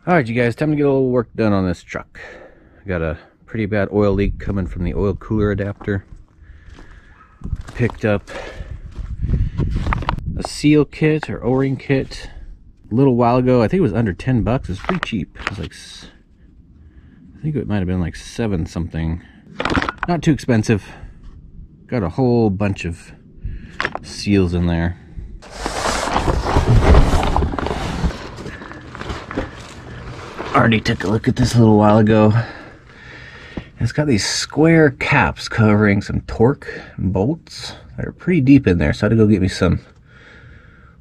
Alright you guys, time to get a little work done on this truck. I got a pretty bad oil leak coming from the oil cooler adapter. Picked up a seal kit or O-ring kit a little while ago. I think it was under 10 bucks. It's pretty cheap. It was like, I think it might have been like 7 something. Not too expensive. Got a whole bunch of seals in there. Already took a look at this a little while ago. It's got these square caps covering some torque bolts that are pretty deep in there, so I had to go get me some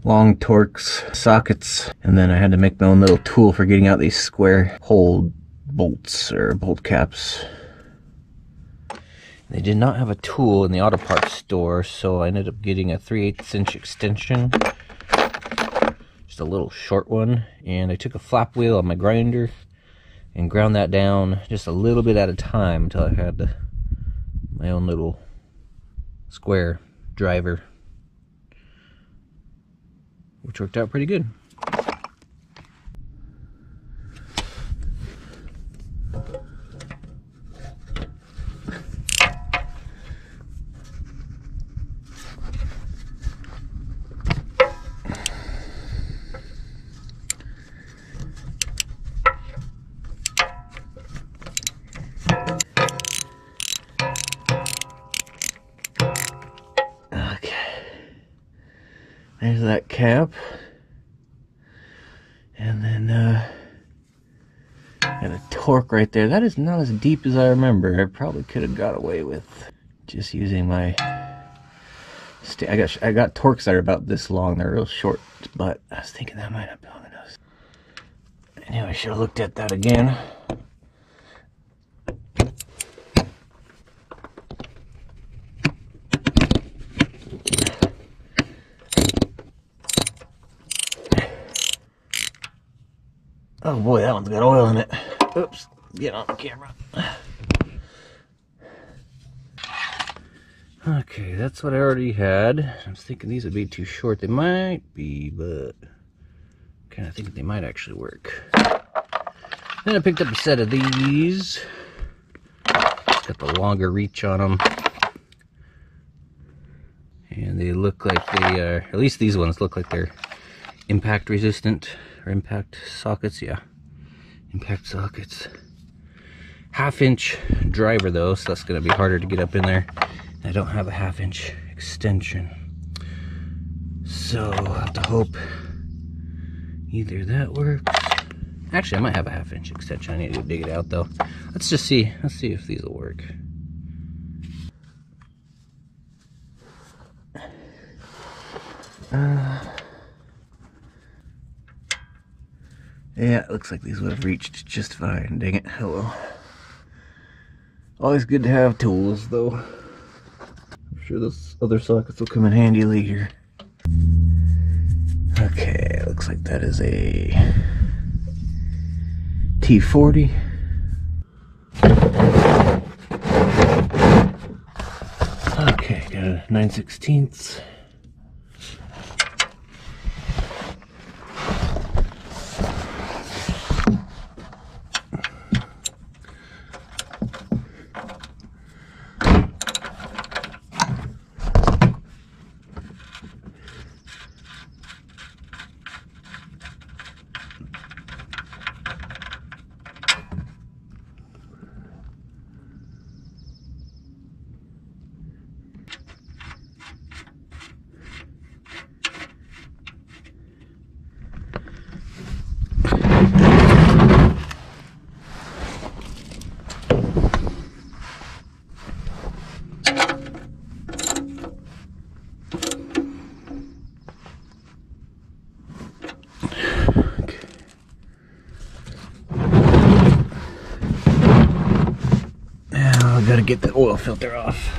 long Torx sockets, and then I had to make my own little tool for getting out these square hole bolts or bolt caps. They did not have a tool in the auto parts store, so I ended up getting a 3/8 inch extension, just a little short one, and I took a flap wheel on my grinder and ground that down just a little bit at a time until I had my own little square driver, which worked out pretty good. There's that cap, and then got a torque right there. That is not as deep as I remember. I probably could have got away with just using my I got Torx that are about this long. They're real short, but I was thinking that might not be long enough. Anyway, I should have looked at that again. Oh boy, that one's got oil in it. Oops, get on the camera. Okay, that's what I already had. I was thinking these would be too short. They might be, but kind of thinking they might actually work. Then I picked up a set of these. Got the longer reach on them. And they look like they are, at least these ones look like they're impact resistant. Impact sockets, yeah, impact sockets. 1/2 inch driver though, so that's going to be harder to get up in there. I don't have a 1/2 inch extension, so I'll have to hope either that works. Actually, I might have a 1/2 inch extension. I need to go dig it out though. Let's just see. Let's see if these will work. Yeah, it looks like these would have reached just fine. Dang it. Hello. Always good to have tools, though. I'm sure those other sockets will come in handy later. Okay, looks like that is a T40. Okay, got a 9/16. Gotta get the oil filter off.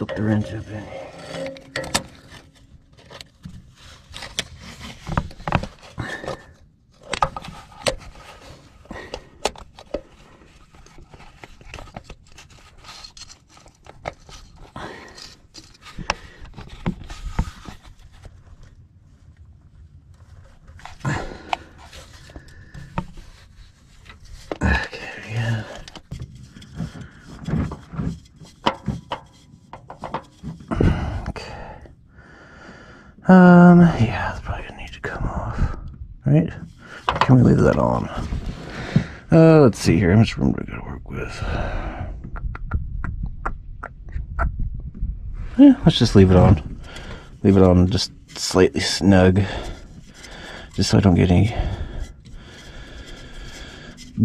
filter wrench up in here. Yeah, it's probably gonna need to come off, right? Can we leave that on? Let's see here. How much room do I gotta work with? Yeah, let's just leave it on. Leave it on just slightly snug, just so I don't get any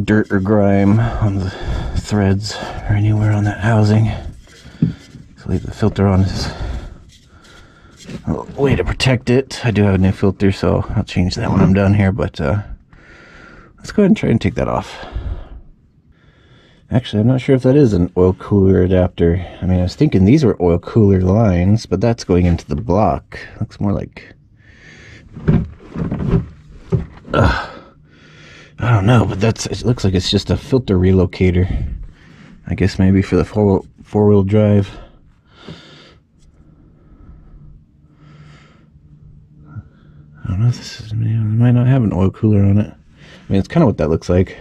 dirt or grime on the threads or anywhere on that housing. So leave the filter on as a way to protect it. I do have a new filter, so I'll change that when I'm done here, but let's go ahead and try and take that off. Actually, I'm not sure if that is an oil cooler adapter. I mean, I was thinking these were oil cooler lines, but that's going into the block. Looks more like... I don't know, but it looks like it's just a filter relocator. I guess maybe for the four-wheel drive. I don't know if this is... It might not have an oil cooler on it. I mean, it's kind of what that looks like.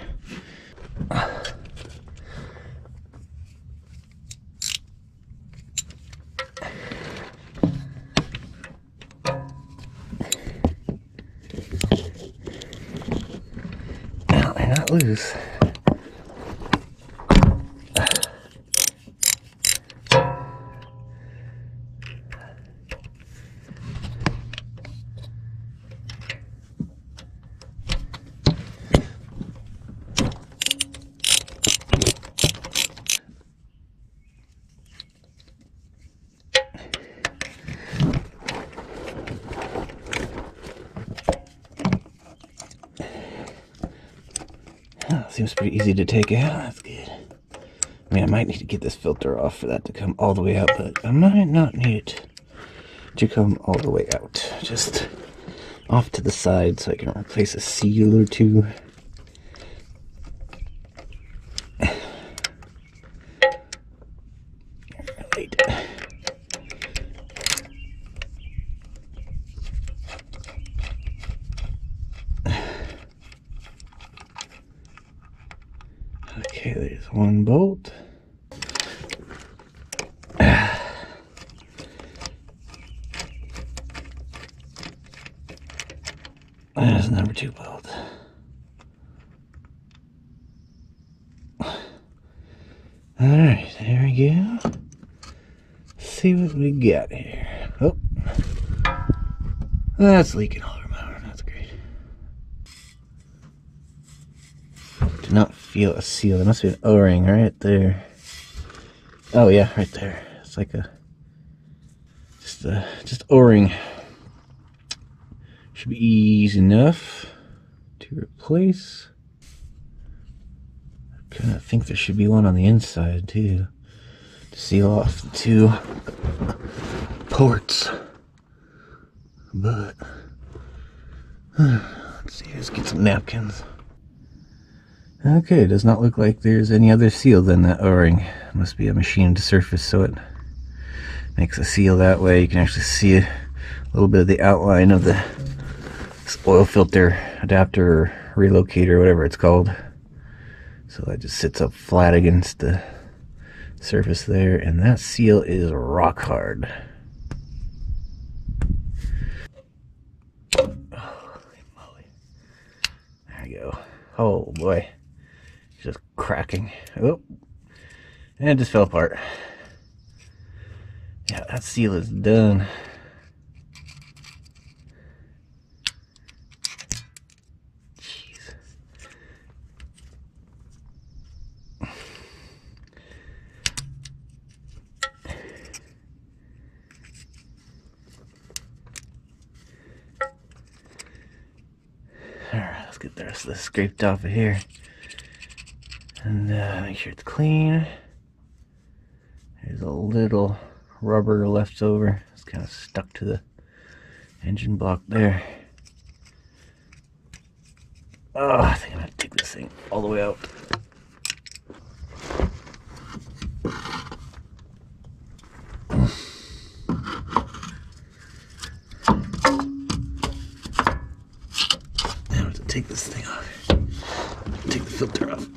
Not loose. Seems pretty easy to take out. That's good. I mean, I might need to get this filter off for that to come all the way out, but I might not need it to come all the way out. Just off to the side so I can replace a seal or two. Right. Okay, there's one bolt. There's number 2 bolt. Alright, there we go. Let's see what we got here. Oh, that's leaking all over my arm. That's great. Do not feel a seal. There must be an O-ring right there. Oh yeah, right there. It's like a just O-ring. Should be easy enough to replace. I kind of think there should be one on the inside too, to seal off the 2 ports. But let's see, let's get some napkins. Okay, it does not look like there's any other seal than that O-ring. It must be a machined surface, so it makes a seal that way. You can actually see a little bit of the outline of the oil filter adapter or relocator, whatever it's called. So that just sits up flat against the surface there, and that seal is rock hard. Holy moly. There we go. Oh boy. Just cracking. Oh, and it just fell apart. Yeah, that seal is done. Jeez. Alright, let's get the rest of this scraped off of here. And make sure it's clean. There's a little rubber left over. It's kind of stuck to the engine block there. Oh, I think I'm gonna take this thing all the way out. Now I have to take this thing off. Take the filter off.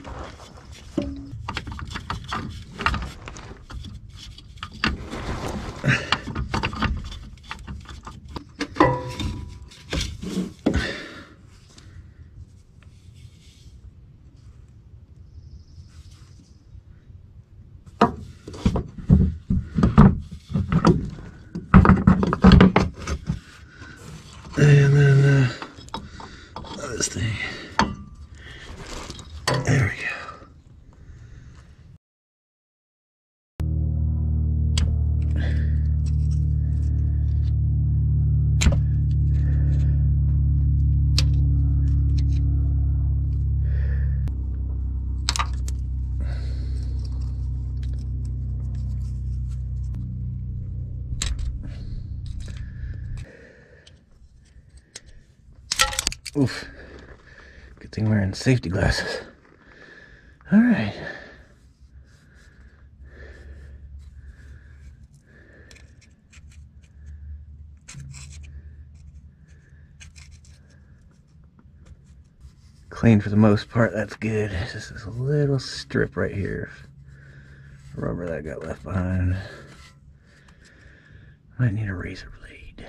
Oof. Good thing I'm wearing safety glasses. All right. Clean for the most part, that's good. It's just this little strip right here of rubber that got left behind. Might need a razor blade.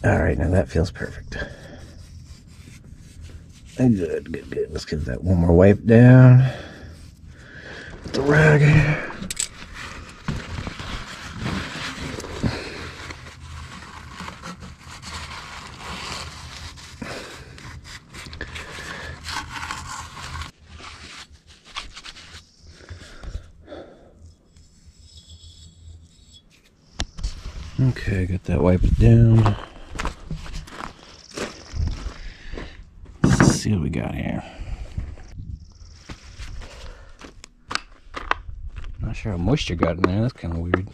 Alright, now that feels perfect. Good, good, good. Let's give that one more wipe down with the rag here. Okay, got that wiped down. Let's see what we got here. Not sure how moisture got in there. That's kind of weird.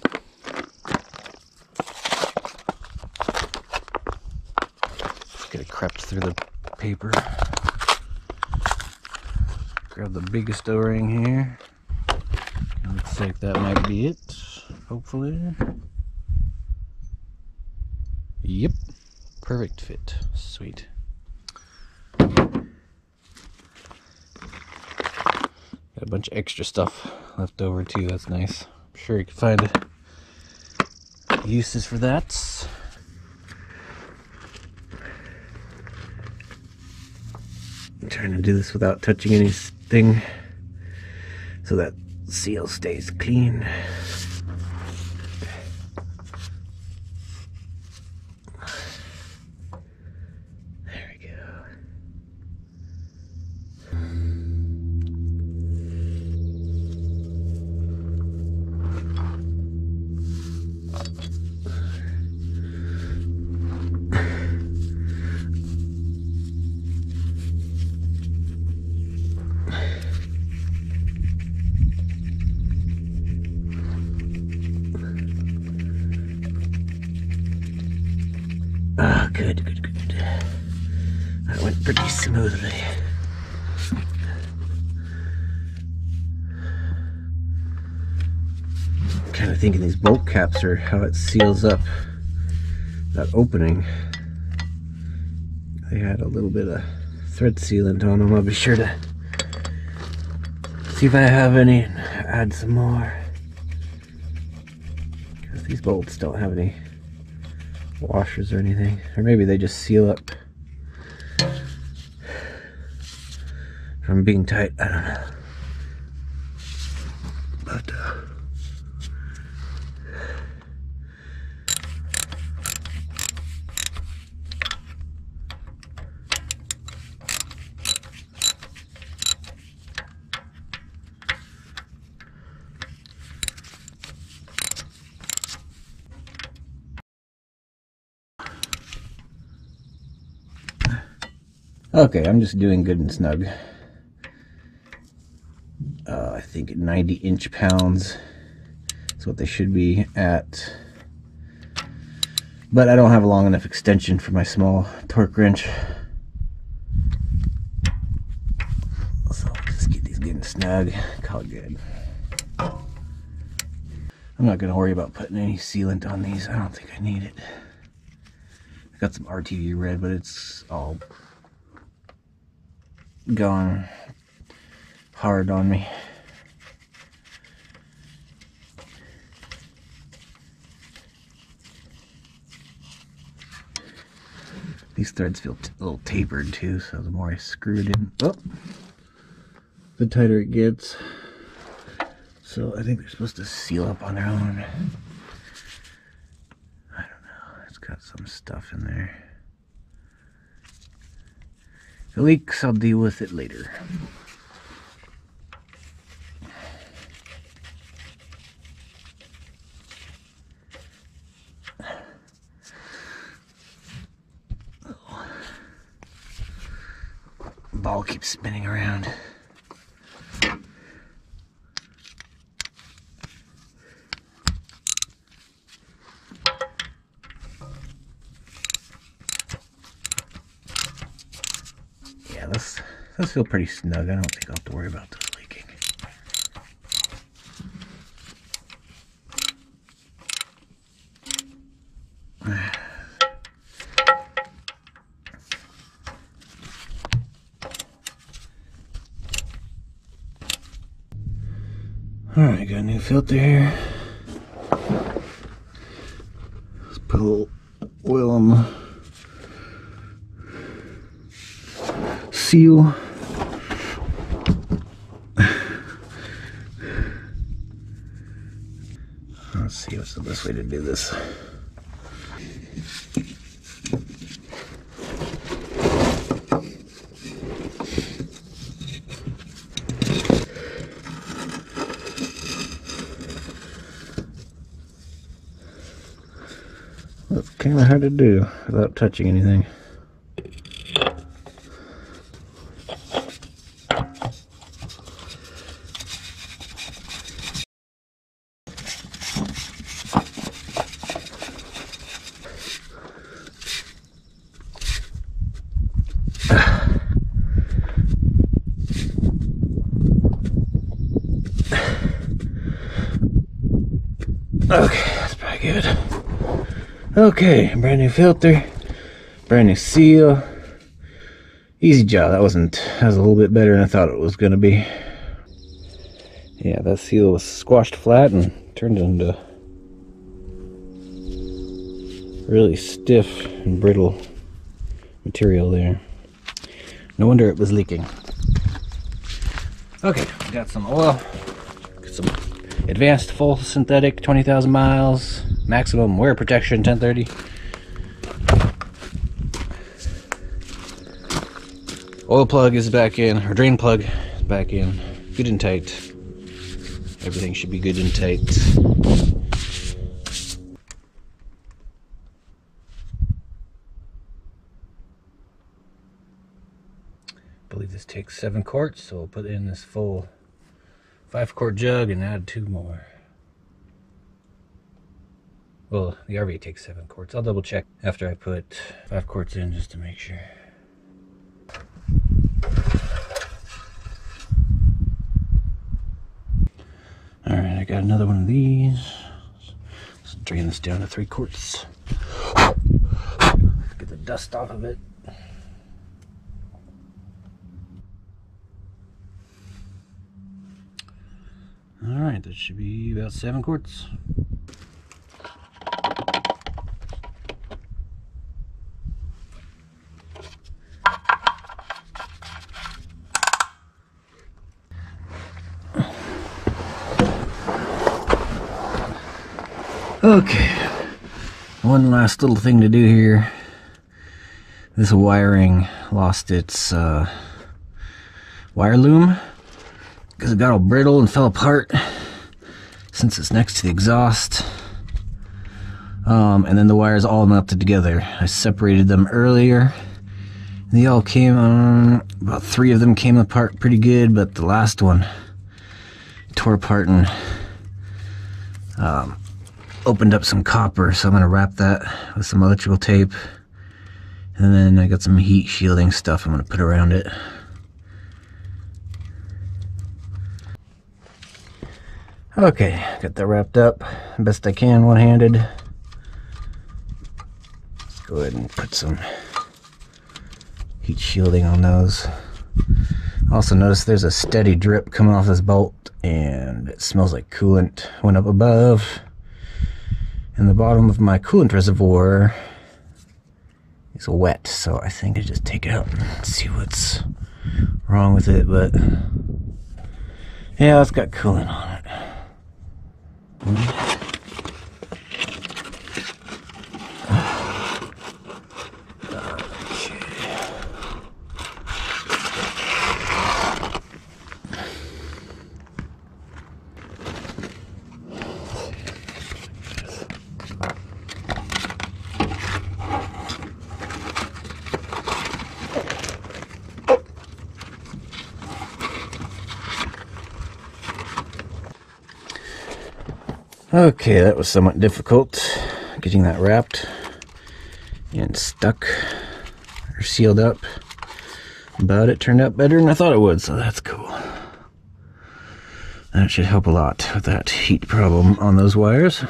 Just gotta crept through the paper. Grab the biggest O-ring here. Looks like that might be it. Hopefully. Yep, perfect fit. Sweet. Got a bunch of extra stuff left over too. That's nice. I'm sure you can find uses for that. I'm trying to do this without touching anything so that seal stays clean. Ah, good, good, good. That went pretty smoothly. Kind of thinking these bolt caps are how it seals up that opening. They had a little bit of thread sealant on them. I'll be sure to see if I have any and add some more. Because these bolts don't have any washers or anything. Or maybe they just seal up from being tight. I don't know. But okay, I'm just doing good and snug. I think 90 inch-pounds is what they should be at. But I don't have a long enough extension for my small torque wrench. So I'll just get these good and snug, call it good. I'm not going to worry about putting any sealant on these. I don't think I need it. I got some RTV red, but it's all gone hard on me. These threads feel a little tapered too, so the more I screw it in, the tighter it gets. So I think they're supposed to seal up on their own. I don't know, it's got some stuff in there. If it leaks, I'll deal with it later. Ball keeps spinning around. Those feel pretty snug. I don't think I'll have to worry about those leaking. Alright, got a new filter here. Let's put a little oil on the seal. Let's see what's the best way to do this. That's kind of hard to do without touching anything. Okay, that's probably good. Okay, brand new filter, brand new seal. Easy job. That was a little bit better than I thought it was gonna be. Yeah, that seal was squashed flat and turned into really stiff and brittle material there. No wonder it was leaking. Okay, got some oil, got some advanced full synthetic, 20,000 miles, maximum wear protection, 1030. Oil plug is back in, or drain plug is back in, good and tight. Everything should be good and tight. I believe this takes 7 quarts, so we'll put in this full 5-quart jug and add 2 more. Well, the RV takes 7 quarts. I'll double check after I put 5 quarts in just to make sure. Alright, I got another one of these. Let's drain this down to 3 quarts. Get the dust off of it. Alright, that should be about 7 quarts. Okay, one last little thing to do here. This wiring lost its wire loom because it got all brittle and fell apart since it's next to the exhaust. And then the wires all melted together. I separated them earlier. They all came on, about 3 of them came apart pretty good, but the last one tore apart and opened up some copper, so I'm going to wrap that with some electrical tape. And then I got some heat shielding stuff I'm going to put around it. Okay, got that wrapped up best I can one-handed. Let's go ahead and put some heat shielding on those. Also notice there's a steady drip coming off this bolt and it smells like coolant went up above. And the bottom of my coolant reservoir is wet, so I think I just take it out and see what's wrong with it, but yeah, it's got coolant on it. Okay, that was somewhat difficult getting that wrapped and stuck or sealed up. But it turned out better than I thought it would, so that's cool. That should help a lot with that heat problem on those wires.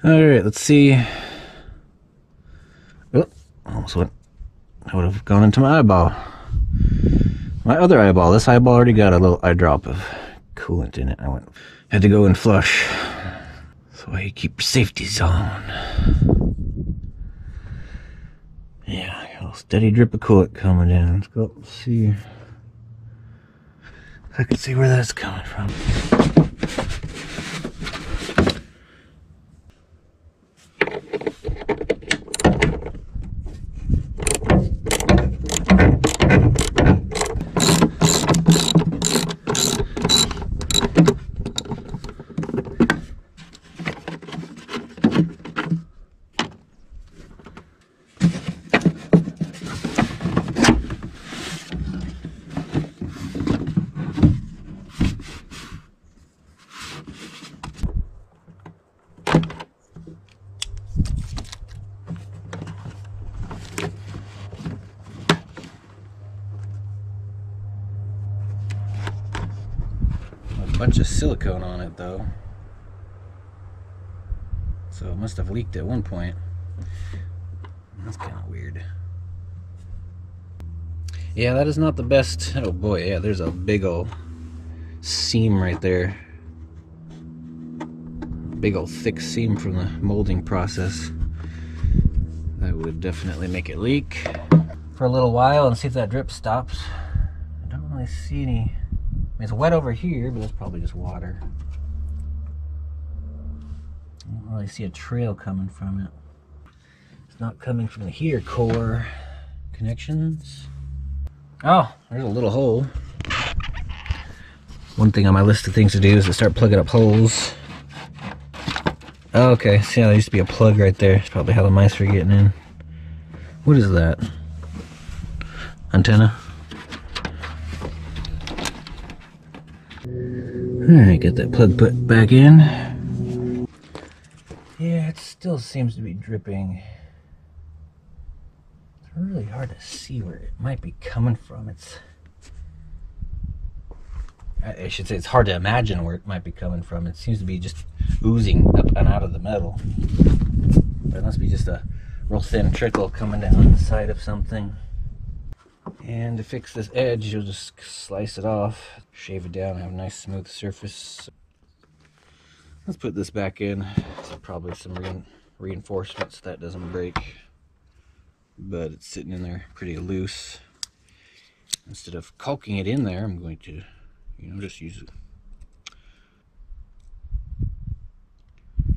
Alright, let's see. Oh, almost went. I would have gone into my eyeball. My other eyeball. This eyeball already got a little eye drop of coolant in it. Had to go and flush. That's why you keep your safeties on. Yeah, a little steady drip of coolant coming in. Let's go up and see if I can see where that's coming from. Bunch of silicone on it though, so it must have leaked at one point. That's kind of weird. Yeah, that is not the best. Oh boy, yeah, there's a big old seam right there, big old thick seam from the molding process. That would definitely make it leak. For a little while and see if that drip stops. I don't really see any. It's wet over here, but that's probably just water. I don't really see a trail coming from it. It's not coming from the heater core connections. Oh, there's a little hole. One thing on my list of things to do is to start plugging up holes. Oh, okay, see, there used to be a plug right there. It's probably how the mice were getting in. What is that? Antenna? Alright, get that plug put back in. Yeah, it still seems to be dripping. It's really hard to see where it might be coming from. I should say it's hard to imagine where it might be coming from. It seems to be just oozing up and out of the metal. There must be just a real thin trickle coming down the side of something. And to fix this edge, you'll just slice it off, shave it down, have a nice smooth surface. Let's put this back in. Probably some reinforcements so that doesn't break, but it's sitting in there pretty loose. Instead of caulking it in there, I'm going to, just use it.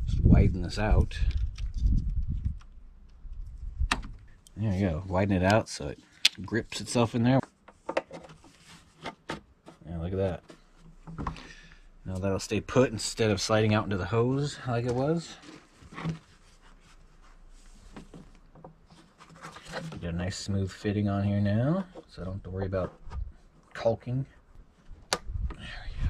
Just widen this out. There you go. Widen it out so it grips itself in there. Yeah, look at that. Now that'll stay put instead of sliding out into the hose like it was. Get a nice smooth fitting on here now, so I don't have to worry about caulking. There we go.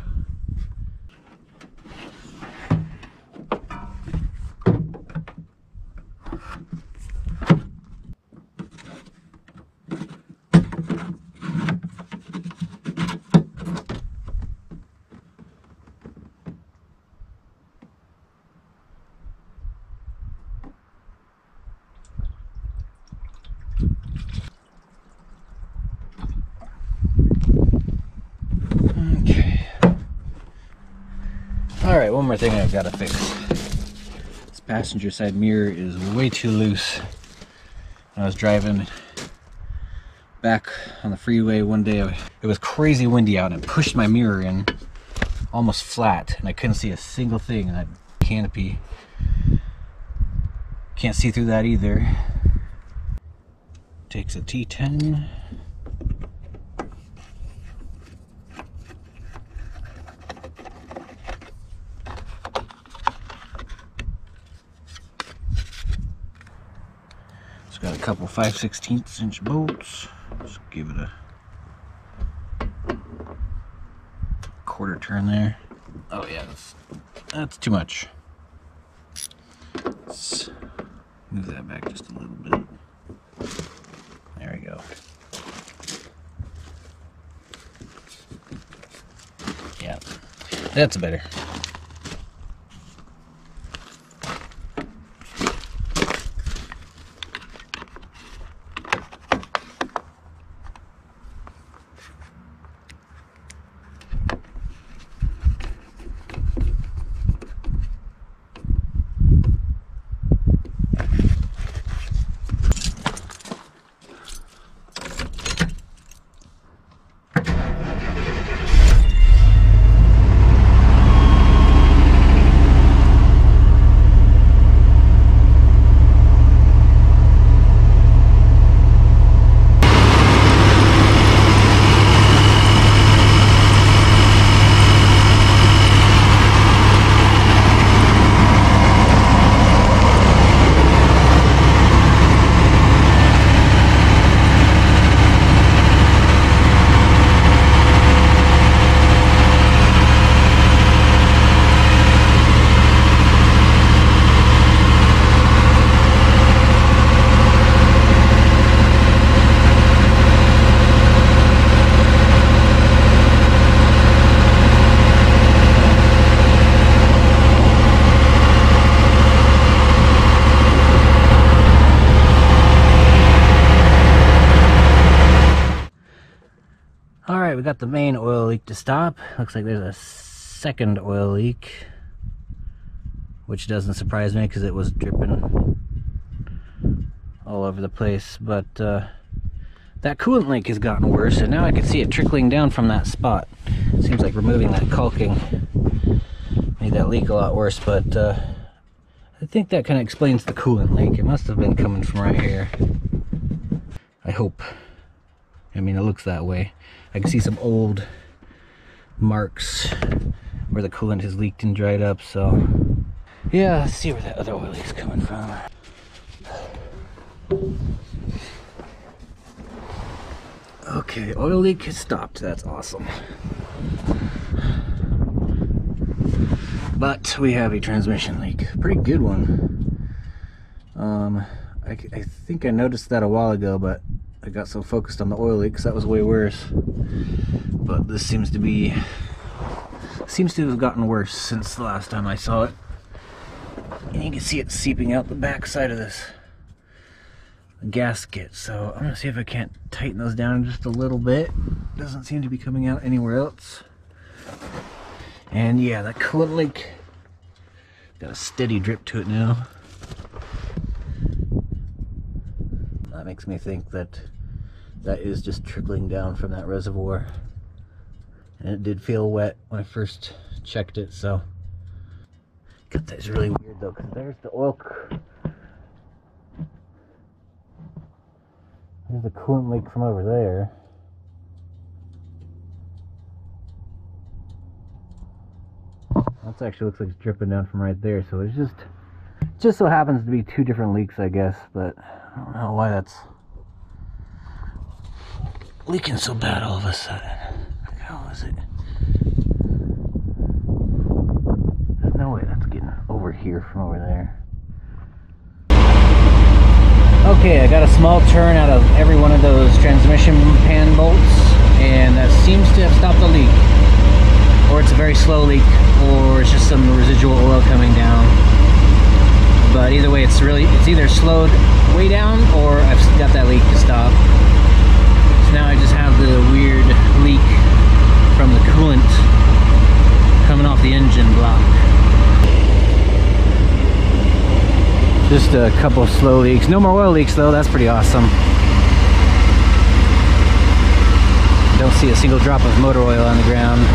Alright, one more thing I've got to fix. This passenger side mirror is way too loose. I was driving back on the freeway one day. It was crazy windy out and it pushed my mirror in almost flat and I couldn't see a single thing in that canopy. Can't see through that either. Takes a T10. Got a couple 5/16 inch bolts. Just give it a quarter turn there. Oh yeah, that's too much. Let's move that back just a little bit. There we go. That's better. Alright, we got the main oil leak to stop. Looks like there's a second oil leak, which doesn't surprise me because it was dripping all over the place. But that coolant leak has gotten worse, and now I can see it trickling down from that spot. It seems like removing that caulking made that leak a lot worse, but I think that kind of explains the coolant leak. It must have been coming from right here. I hope. I mean, it looks that way. I can see some old marks where the coolant has leaked and dried up, so yeah, let's see where that other oil leak's coming from. Okay, oil leak has stopped. That's awesome. But we have a transmission leak. Pretty good one. I think I noticed that a while ago, but I got so focused on the oil leak because that was way worse. But this seems to have gotten worse since the last time I saw it. And you can see it seeping out the back side of this gasket. So I'm gonna see if I can't tighten those down just a little bit. Doesn't seem to be coming out anywhere else. And yeah, that coolant leak got a steady drip to it now. That makes me think that that is just trickling down from that reservoir. And it did feel wet when I first checked it, so. God, that's really weird though, because there's the oil. There's the coolant leak from over there. That actually looks like it's dripping down from right there, so there's just so happens to be two different leaks, I guess, but I don't know why that's leaking so bad all of a sudden. How is it? There's no way that's getting over here from over there. Okay, I got a small turn out of every one of those transmission pan bolts, and that seems to have stopped the leak. Or it's a very slow leak, or it's just some residual oil coming down. But either way, it's either slowed way down, or I've got that leak to stop. So now I just have the weird leak from the coolant coming off the engine block. Just a couple of slow leaks. No more oil leaks though, that's pretty awesome. Don't see a single drop of motor oil on the ground.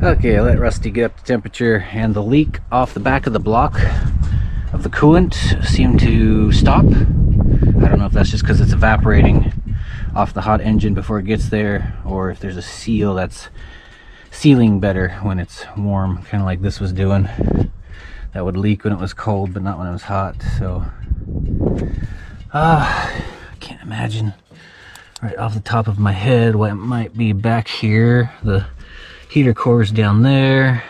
Okay, I let Rusty get up to temperature, and the leak off the back of the block of the coolant seemed to stop. I don't know if that's just because it's evaporating off the hot engine before it gets there, or if there's a seal that's sealing better when it's warm, kind of like this was doing. That would leak when it was cold, but not when it was hot. So, I can't imagine right off the top of my head what it might be back here. The heater core is down there.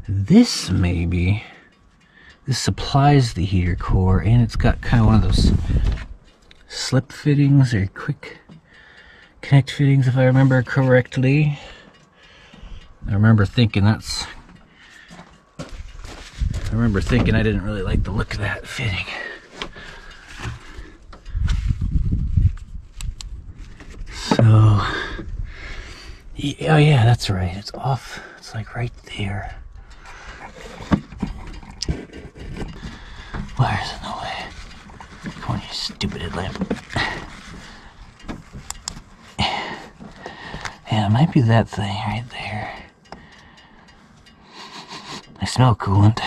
This maybe. This supplies the heater core, and it's got kind of one of those slip fittings or quick connect fittings, if I remember correctly. I remember thinking I didn't really like the look of that fitting. So, oh yeah, that's right. It's off. It's like right there. Wires in the way. Come on, you stupid headlamp. Yeah, it might be that thing right there. I smell coolant.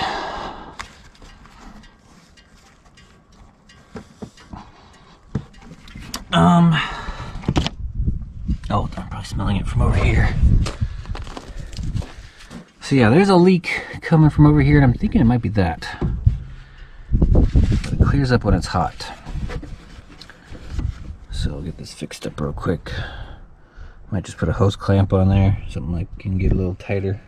Oh, I'm probably smelling it from over here. So yeah, there's a leak coming from over here, and I'm thinking it might be that. But it clears up when it's hot. So I'll get this fixed up real quick. Might just put a hose clamp on there, something like can get a little tighter.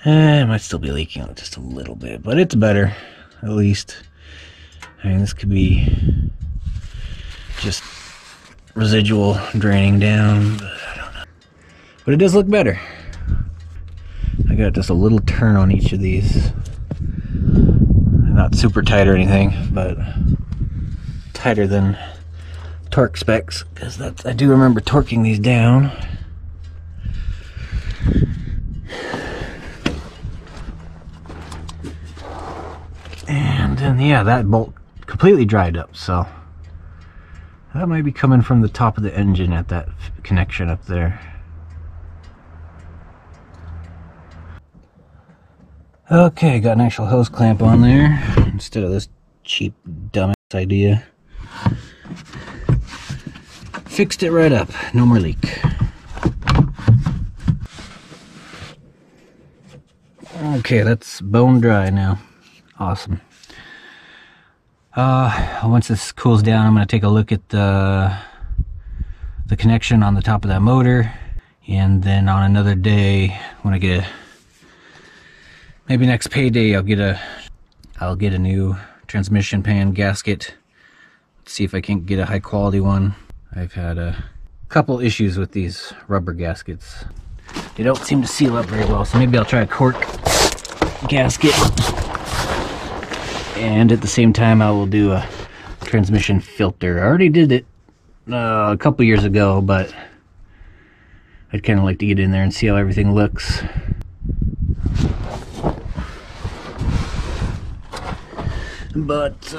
It might still be leaking just a little bit, but it's better, at least. I mean, this could be just residual draining down, but I don't know. But it does look better. I got just a little turn on each of these. Not super tight or anything, but tighter than torque specs, because I do remember torquing these down. And then yeah, that bolt completely dried up, so that might be coming from the top of the engine at that connection up there. Okay, got an actual hose clamp on there instead of this cheap dumbass idea. Fixed it right up, no more leak. Okay, that's bone dry now. Awesome. Once this cools down, I'm going to take a look at the connection on the top of that motor, and then on another day, when I get maybe next payday, I'll get a new transmission pan gasket. See if I can't get a high quality one. I've had a couple issues with these rubber gaskets. They don't seem to seal up very well, so maybe I'll try a cork gasket. And at the same time, I will do a transmission filter. I already did it a couple years ago, but I'd kind of like to get in there and see how everything looks. But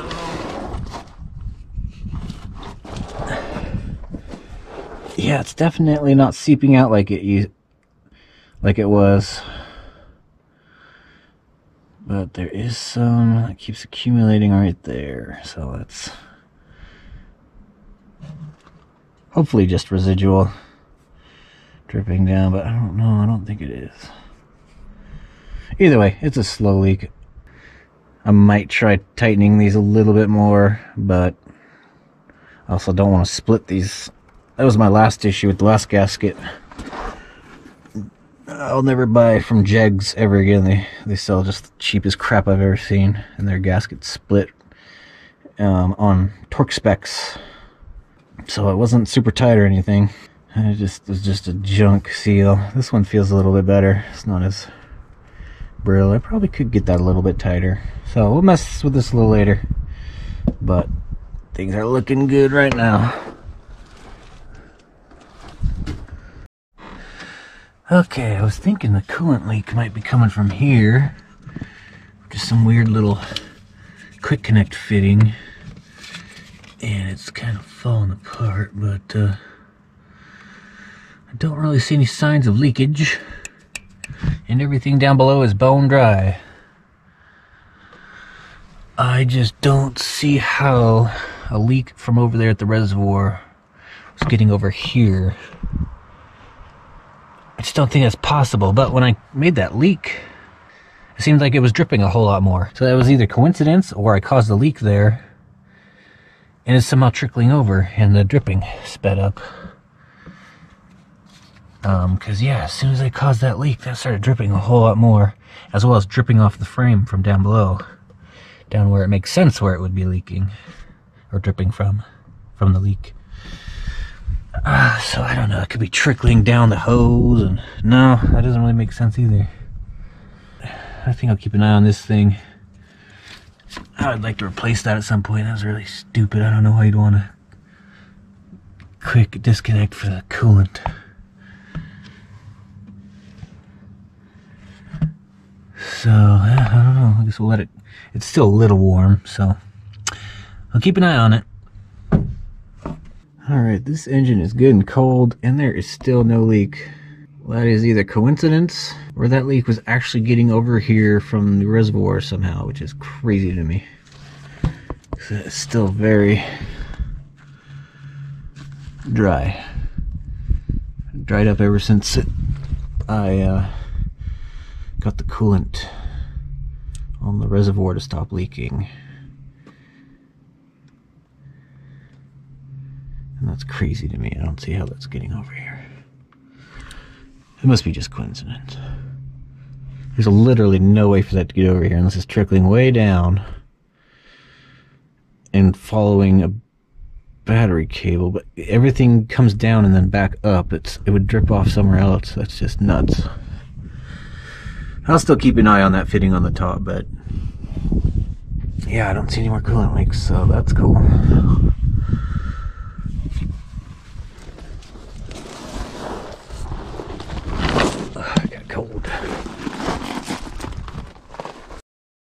yeah, it's definitely not seeping out like it was. But there is some that keeps accumulating right there, so that's hopefully just residual dripping down, but I don't know, I don't think it is. Either way, it's a slow leak. I might try tightening these a little bit more, but I also don't want to split these. That was my last issue with the last gasket. I'll never buy from Jegs ever again. They sell just the cheapest crap I've ever seen, and their gaskets split on torque specs. So it wasn't super tight or anything. It was just a junk seal. This one feels a little bit better. It's not as brittle. I probably could get that a little bit tighter. So we'll mess with this a little later. But things are looking good right now. Okay, I was thinking the coolant leak might be coming from here. Just some weird little quick connect fitting. And it's kind of falling apart, but I don't really see any signs of leakage. And everything down below is bone dry. I just don't see how a leak from over there at the reservoir was getting over here. I just don't think that's possible, but when I made that leak, it seemed like it was dripping a whole lot more. So that was either coincidence, or I caused the leak there, and it's somehow trickling over, and the dripping sped up. Because yeah, as soon as I caused that leak, that started dripping a whole lot more, as well as dripping off the frame from down below, down where it makes sense where it would be leaking, or dripping from. from the leak. So I don't know, it could be trickling down the hose, and no, that doesn't really make sense either. I think I'll keep an eye on this thing. I would like to replace that at some point. That was really stupid. I don't know why you'd want to quick disconnect for the coolant. So, I don't know. I guess we'll let it... It's still a little warm, so I'll keep an eye on it. Alright, this engine is good and cold, and there is still no leak. Well, that is either coincidence, or that leak was actually getting over here from the reservoir somehow, which is crazy to me. It's still very dry. Dried up ever since I got the coolant on the reservoir to stop leaking. And that's crazy to me. I don't see how that's getting over here. It must be just coincidence. There's literally no way for that to get over here unless it's trickling way down and following a battery cable, but everything comes down and then back up. It would drip off somewhere else. That's just nuts. I'll still keep an eye on that fitting on the top, but yeah, I don't see any more coolant leaks, so that's cool.